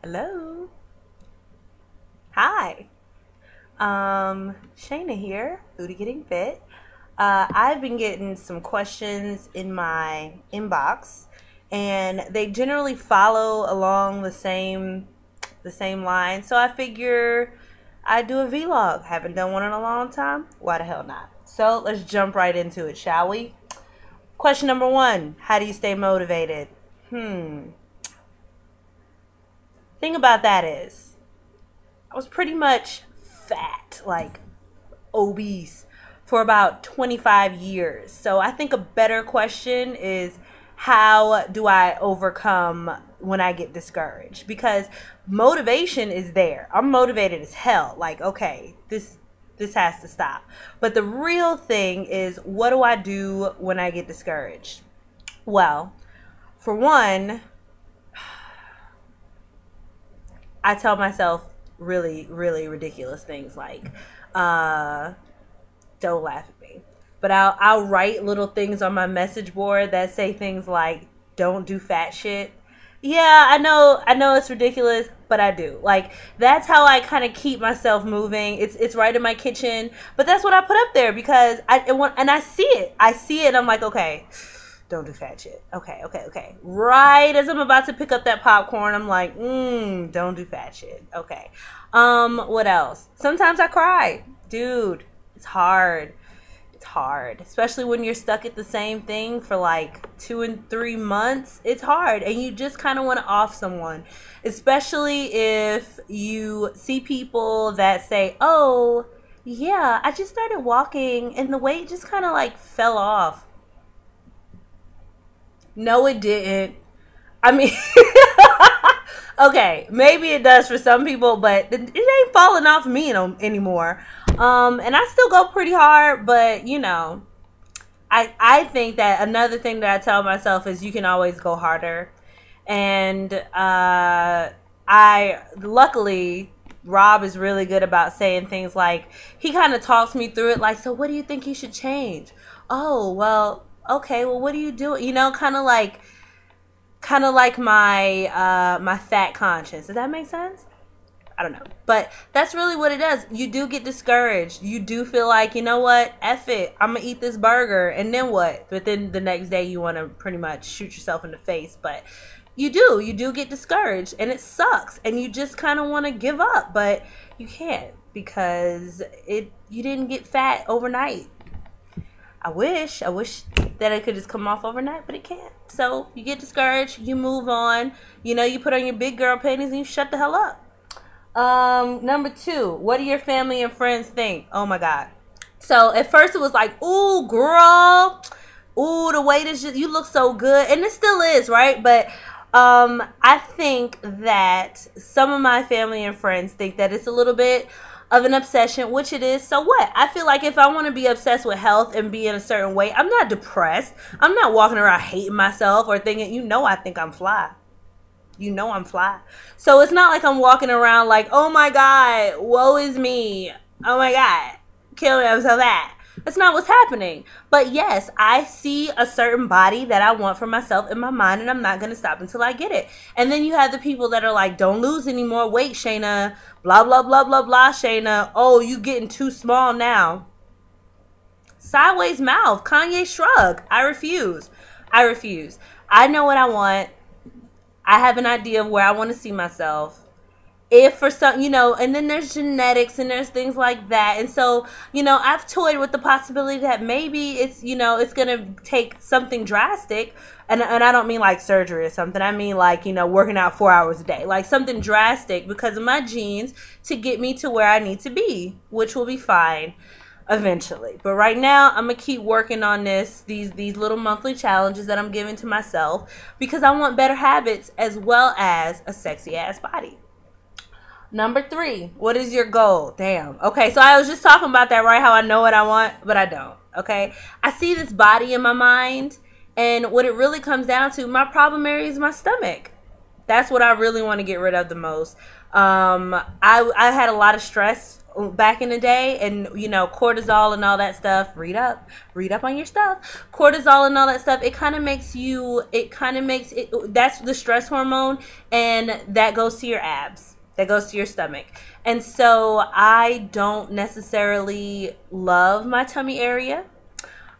Hello. Hi. Shayna here, Booty Getting Fit. I've been getting some questions in my inbox, and they generally follow along the same line. So I figure I'd do a vlog. Haven't done one in a long time. Why the hell not? So let's jump right into it, shall we? Question number one: how do you stay motivated? Thing about that is, I was pretty much fat, like obese, for about 25 years. So I think a better question is, how do I overcome when I get discouraged? Because motivation is there. I'm motivated as hell. Like, okay, this has to stop. But the real thing is, what do I do when I get discouraged? Well, for one, I tell myself really, really ridiculous things like, uh, don't laugh at me. But I'll write little things on my message board that say things like, don't do fat shit. Yeah, I know it's ridiculous, but I do. Like, that's how I kind of keep myself moving. It's right in my kitchen, but that's what I put up there because I see it. I see it and I'm like, okay, don't do fat shit. Okay, okay, okay. Right as I'm about to pick up that popcorn, I'm like, don't do fat shit. Okay. What else? Sometimes I cry. Dude, it's hard. It's hard. Especially when you're stuck at the same thing for like 2 and 3 months. It's hard. And you just kind of want to off someone. Especially if you see people that say, oh, yeah, I just started walking and the weight just kind of like fell off. No, it didn't. I mean, okay, maybe it does for some people, but it ain't falling off me anymore. And I still go pretty hard, but I think that another thing that I tell myself is you can always go harder. And I luckily Rob is really good about saying things like, he kind of talks me through it, like, so what do you think you should change? Oh, well, okay, well, what do you do? Kind of like my fat conscience. Does that make sense? I don't know. But that's really what it does. You do get discouraged. You do feel like, you know what? F it. I'm going to eat this burger. And then what? But then the next day you want to pretty much shoot yourself in the face. But you do. You do get discouraged. And it sucks. And you just kind of want to give up. But you can't because you didn't get fat overnight. I wish that it could just come off overnight, but it can't. So you get discouraged, you move on. You put on your big girl panties and you shut the hell up. Number two, what do your family and friends think? Oh my God. So at first it was like, ooh, girl, ooh, the weight is just, you look so good. And it still is, right? But I think that some of my family and friends think that it's a little bit of an obsession, which it is. So what? I feel like if I want to be obsessed with health and be in a certain way, I'm not depressed. I'm not walking around hating myself or thinking, I think I'm fly. I'm fly. So it's not like I'm walking around like, oh my God, woe is me. Oh my God, kill me, I'm so fat. That's not what's happening. But yes, I see a certain body that I want for myself in my mind, and I'm not going to stop until I get it. And then you have the people that are like, don't lose any more weight, Shayna. Blah, blah, blah, blah, blah, Shayna. Oh, you getting too small now. Sideways mouth. Kanye shrug. I refuse. I know what I want. I have an idea of where I want to see myself. If for some, and then there's genetics and there's things like that. And so, I've toyed with the possibility that maybe it's going to take something drastic. And I don't mean like surgery or something. I mean like, working out 4 hours a day, like something drastic because of my genes to get me to where I need to be, which will be fine eventually. But right now I'm going to keep working on these little monthly challenges that I'm giving to myself because I want better habits as well as a sexy ass body. Number three, what is your goal? Damn. Okay, so I was just talking about that, right? How I know what I want, but I don't. Okay, I see this body in my mind, and what it really comes down to, my problem area is my stomach. That's what I really want to get rid of the most. I had a lot of stress back in the day, and you know, cortisol and all that stuff. Read up on your stuff. Cortisol and all that stuff. It kind of makes that's the stress hormone, and that goes to your abs. That goes to your stomach. And so I don't necessarily love my tummy area.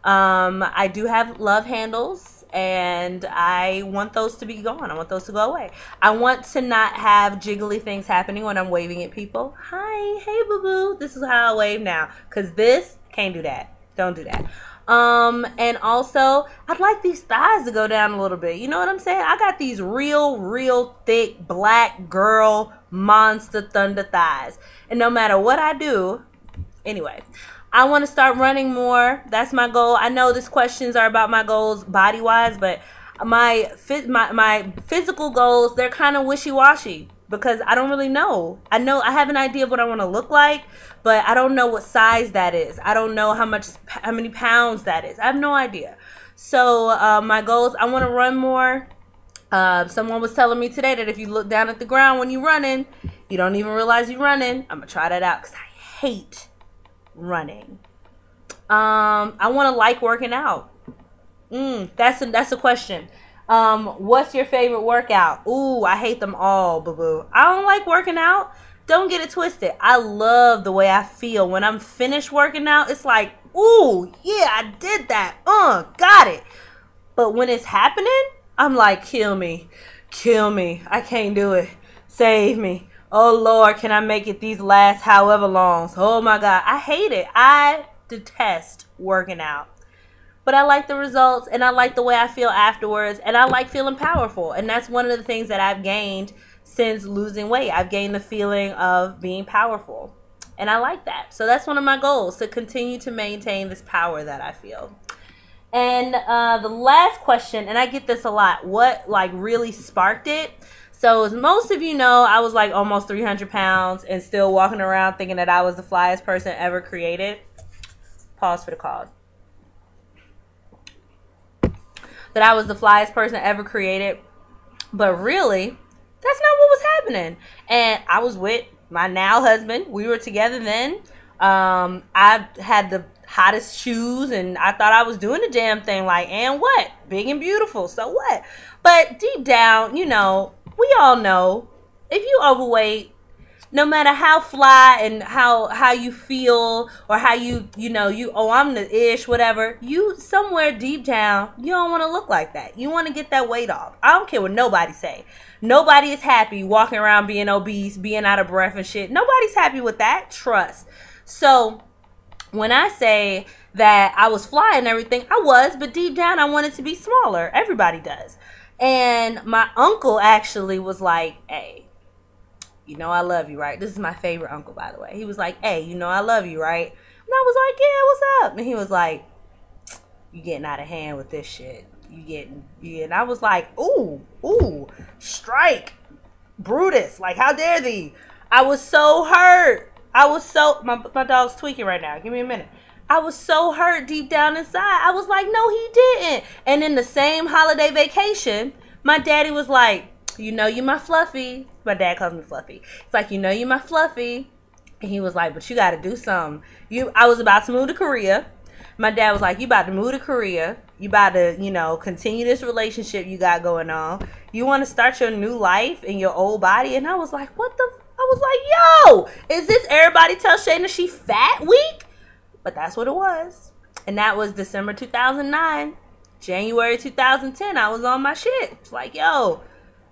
I do have love handles, and I want those to be gone. I want those to go away. I want to not have jiggly things happening when I'm waving at people. Hi, hey boo boo. This is how I wave now. Cause this, can't do that. Don't do that. And also I'd like these thighs to go down a little bit. You know what I'm saying? I got these real thick black girl monster thunder thighs. And no matter what I do, anyway, I want to start running more. That's my goal. I know these questions are about my goals body wise, but my physical goals, they're kind of wishy-washy because I don't really know. I have an idea of what I want to look like, but I don't know what size that is. I don't know how many pounds that is. I have no idea. So my goals, I want to run more. Someone was telling me today that if you look down at the ground when you're running, you don't even realize you're running. I'm gonna try that out because I hate running. I want to like working out. That's a question. What's your favorite workout? Ooh, I hate them all, boo-boo. I don't like working out. Don't get it twisted. I love the way I feel when I'm finished working out. It's like, ooh, yeah, I did that. Got it. But when it's happening, I'm like, kill me. I can't do it. Save me. Oh Lord, can I make it these last however long? Oh my God, I hate it. I detest working out. But I like the results, and I like the way I feel afterwards, and I like feeling powerful. And that's one of the things that I've gained since losing weight. I've gained the feeling of being powerful, and I like that. So that's one of my goals, to continue to maintain this power that I feel. And the last question, and I get this a lot, what like really sparked it? So as most of you know, I was like almost 300 pounds and still walking around thinking that I was the flyest person ever created. Pause for the cause. That I was the flyest person ever created. But really, that's not what was happening. And I was with my now husband. We were together then. I had the hottest shoes, and I thought I was doing the damn thing. Like, and what? Big and beautiful. So what? But deep down, you know, we all know if you overweight, no matter how fly and how you feel, or how you I'm the ish, whatever, you somewhere deep down, you don't want to look like that. You want to get that weight off. I don't care what nobody say. Nobody is happy walking around being obese, being out of breath and shit. Nobody's happy with that. Trust. So when I say that I was fly and everything, I was, but deep down I wanted to be smaller. Everybody does. And my uncle actually was like, hey, you know I love you, right? This is my favorite uncle, by the way. He was like, hey, you know I love you, right? And I was like, yeah, what's up? And he was like, you getting out of hand with this shit. And I was like, ooh, strike. Brutus, like, how dare thee? I was so hurt. My dog's tweaking right now. Give me a minute. I was so hurt deep down inside. I was like, no, he didn't. And in the same holiday vacation, my daddy was like, you know you my Fluffy. My dad calls me Fluffy. It's like, you know you my Fluffy. And he was like, but you got to do something. I was about to move to Korea. My dad was like, you about to move to Korea. You about to, continue this relationship you got going on. You want to start your new life in your old body. And I was like, I was like, yo, is this everybody tell Shayna she fat week? But that's what it was. And that was December 2009. January 2010, I was on my shit. It's like, yo,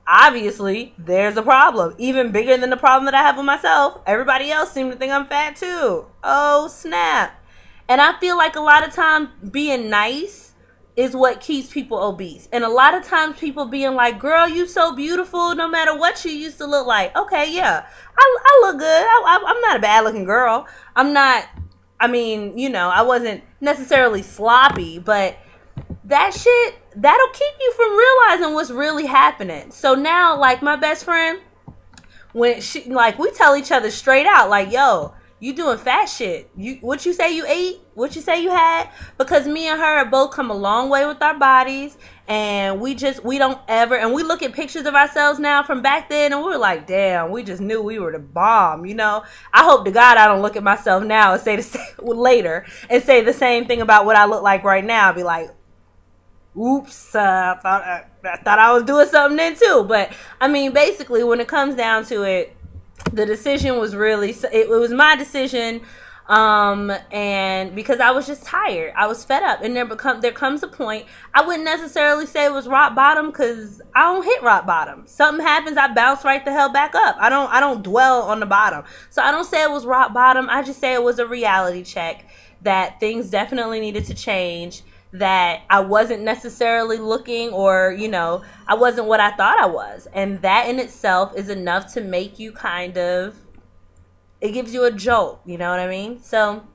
obviously there's a problem. Even bigger than the problem that I have with myself. Everybody else seems to think I'm fat too. Oh, snap. And I feel like a lot of times being nice is what keeps people obese. And a lot of times people being like, girl, you so beautiful no matter what you used to look like. Okay, yeah, I look good. I'm not a bad looking girl. I wasn't necessarily sloppy, but that shit, that'll keep you from realizing what's really happening. So now, like, my best friend, when we tell each other straight out, like, yo, You doing fat shit. What you say you ate? What you say you had? Because me and her have both come a long way with our bodies, and we don't ever, and we look at pictures of ourselves now from back then, and we were like, damn, we just knew we were the bomb, you know? I hope to God I don't look at myself now and say the same, later and say the same thing about what I look like right now. I'll be like, oops, I thought I was doing something then too. But I mean, basically, when it comes down to it, the decision was really, it was my decision, and because I was just tired, I was fed up, and there comes a point, I wouldn't necessarily say it was rock bottom, because I don't hit rock bottom. Something happens, I bounce right the hell back up. I don't dwell on the bottom. So I don't say it was rock bottom. I just say it was a reality check that things definitely needed to change, that I wasn't necessarily looking, or, you know, I wasn't what I thought I was. And that in itself is enough to make you kind of, it gives you a jolt, you know what I mean? So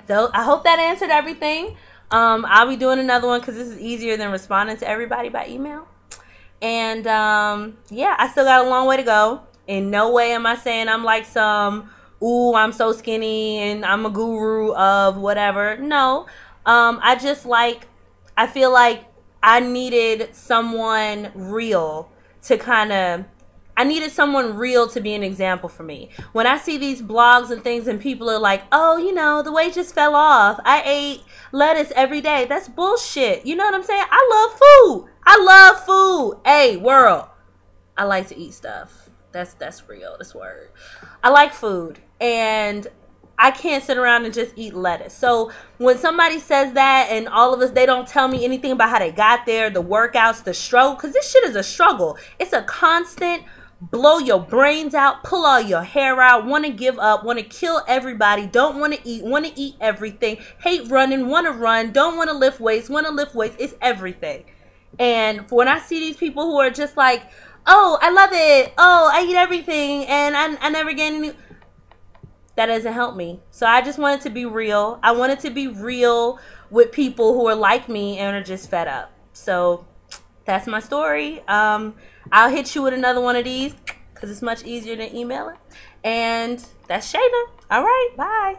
I hope that answered everything. I'll be doing another one because this is easier than responding to everybody by email. And yeah, I still got a long way to go. In no way am I saying I'm like some, ooh, I'm so skinny and I'm a guru of whatever. No. I feel like I needed someone real to I needed someone real to be an example for me. When I see these blogs and things and people are like, oh, you know, the weight just fell off. I ate lettuce every day. That's bullshit. You know what I'm saying? I love food. I love food. Hey, world. I like to eat stuff. That's real. That's word. I like food. And I can't sit around and just eat lettuce. So when somebody says that and all of us, they don't tell me anything about how they got there, the workouts, the struggle, because this shit is a struggle. It's a constant blow your brains out, pull all your hair out, want to give up, want to kill everybody, don't want to eat everything, hate running, want to run, don't want to lift weights, want to lift weights. It's everything. And when I see these people who are just like, oh, I love it, oh, I eat everything, and I never gain any, that doesn't help me. So I just wanted to be real. I wanted to be real with people who are like me and are just fed up. So that's my story. I'll hit you with another one of these because it's much easier than emailing. And that's Shayna. All right, bye.